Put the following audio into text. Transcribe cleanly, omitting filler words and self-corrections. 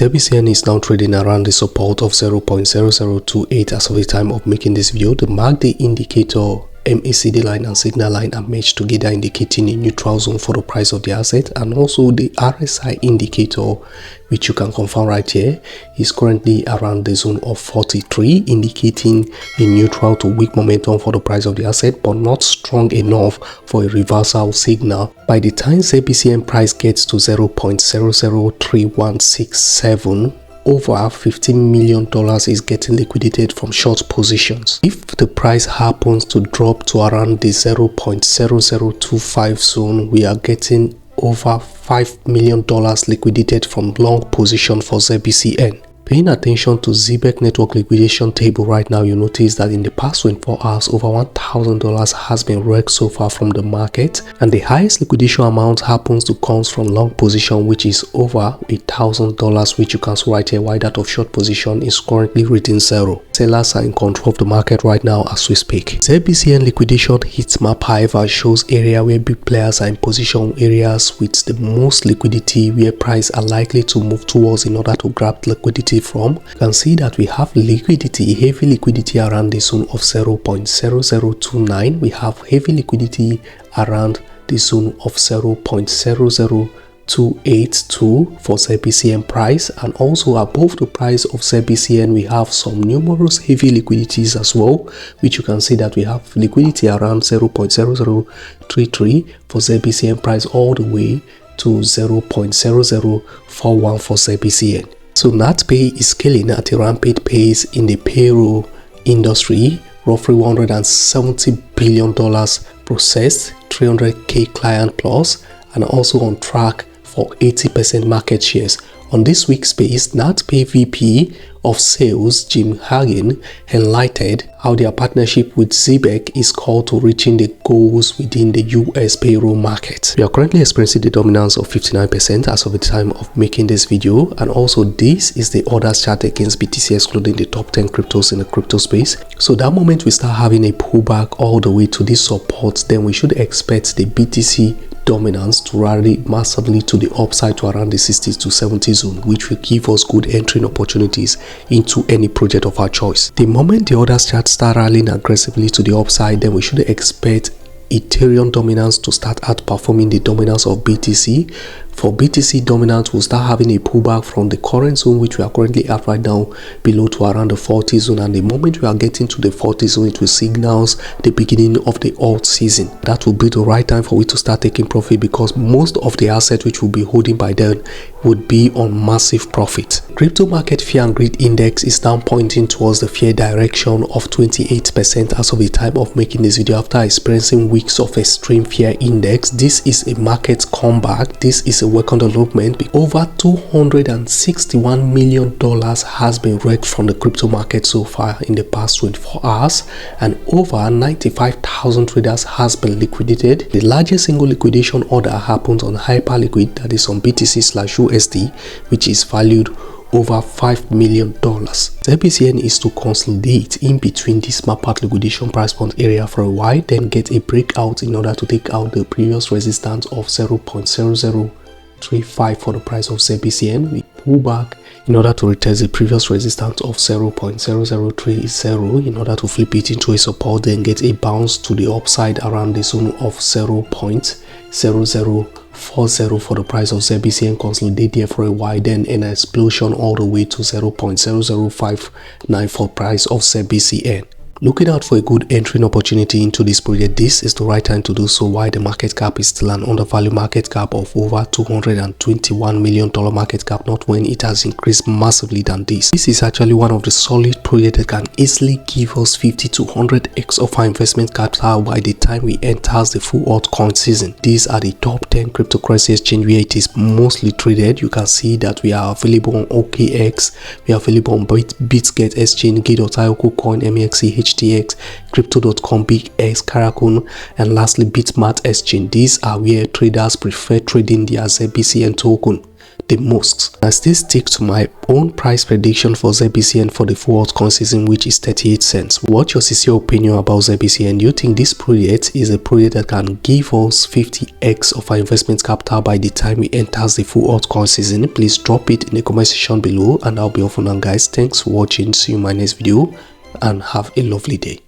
ZBCN is now trading around the support of 0.0028 as of the time of making this video. The MACD indicator, MACD line and signal line are matched together, indicating a neutral zone for the price of the asset, and also the RSI indicator, which you can confirm right here, is currently around the zone of 43, indicating a neutral to weak momentum for the price of the asset, but not strong enough for a reversal signal. By the time ZBCN price gets to 0.003167, over $15 million is getting liquidated from short positions. If the price happens to drop to around the 0.0025 zone, we are getting over $5 million liquidated from long position for ZBCN. Paying attention to Zebec Network liquidation table right now, you notice that in the past 24 hours, over $1,000 has been wrecked so far from the market, and the highest liquidation amount happens to come from long position, which is over $1,000, which you can see right here, while that of short position is currently reading zero. Sellers are in control of the market right now as we speak. ZBCN liquidation heat map, however, shows area where big players are in position, areas with the most liquidity where price are likely to move towards in order to grab liquidity from. You can see that we have liquidity, heavy liquidity around the zone of 0.0029. We have heavy liquidity around the zone of 0.00282 for ZBCN price, and also above the price of ZBCN we have some numerous heavy liquidities as well, which you can see that we have liquidity around 0.0033 for ZBCN price all the way to 0.0041 for ZBCN. So NatPay is scaling at a rampant pace in the payroll industry, roughly $170 billion processed, 300k client plus, and also on track for 80% market shares. On this week's space, NatPay VP of Sales Jim Hagen highlighted how their partnership with Zebec is called to reaching the goals within the US payroll market. We are currently experiencing the dominance of 59% as of the time of making this video, and also this is the orders chart against BTC, excluding the top 10 cryptos in the crypto space. So that moment we start having a pullback all the way to this support, then we should expect the BTC dominance to rally massively to the upside to around the 60 to 70 zone, which will give us good entering opportunities into any project of our choice. The moment the orders chart start rallying aggressively to the upside, then we should expect Ethereum dominance to start outperforming the dominance of BTC. For BTC dominance, we'll start having a pullback from the current zone, which we are currently at right now, below to around the 40 zone, and the moment we are getting to the 40 zone, it will signals the beginning of the alt season. That will be the right time for we to start taking profit, because most of the assets which we'll be holding by then would be on massive profit. Crypto market fear and greed index is now pointing towards the fear direction of 28% as of the time of making this video. After experiencing weeks of extreme fear index, this is a market comeback. This is a welcome development. Over $261 million has been wrecked from the crypto market so far in the past 24 hours, and over 95,000 traders has been liquidated. The largest single liquidation order happened on Hyperliquid, that is on BTC/USD, which is valued over $5 million. ZBCN is to consolidate in between this map out liquidation price point area for a while, then get a breakout in order to take out the previous resistance of 0.0035 for the price of ZBCN. We pull back in order to retest the previous resistance of 0.0030 in order to flip it into a support, then get a bounce to the upside around the zone of 0.0040 for the price of ZBCN, consolidate there for a while, then an explosion all the way to 0.0059 for price of ZBCN. Looking out for a good entering opportunity into this project, this is the right time to do so while the market cap is still an undervalued market cap of over $221 million market cap, not when it has increased massively than this. This is actually one of the solid projects that can easily give us 50 to 100x of our investment capital by the time we enter the full altcoin season. These are the top 10 cryptocurrency exchange where it is mostly traded. You can see that we are available on OKX, we are available on Bitget Exchange, Gate.io, KuCoin, MEXC, HTX, Crypto.com, BigX, Karakun, and lastly Bitmart Exchange. These are where traders prefer trading their ZBCN token. the most. I still stick to my own price prediction for ZBCN for the full altcoin season, which is 38 cents. What's your sincere opinion about ZBCN? Do you think this project is a project that can give us 50x of our investment capital by the time we enter the full altcoin season? Please drop it in the comment section below, and I'll be off on, guys. Thanks for watching. See you in my next video and have a lovely day.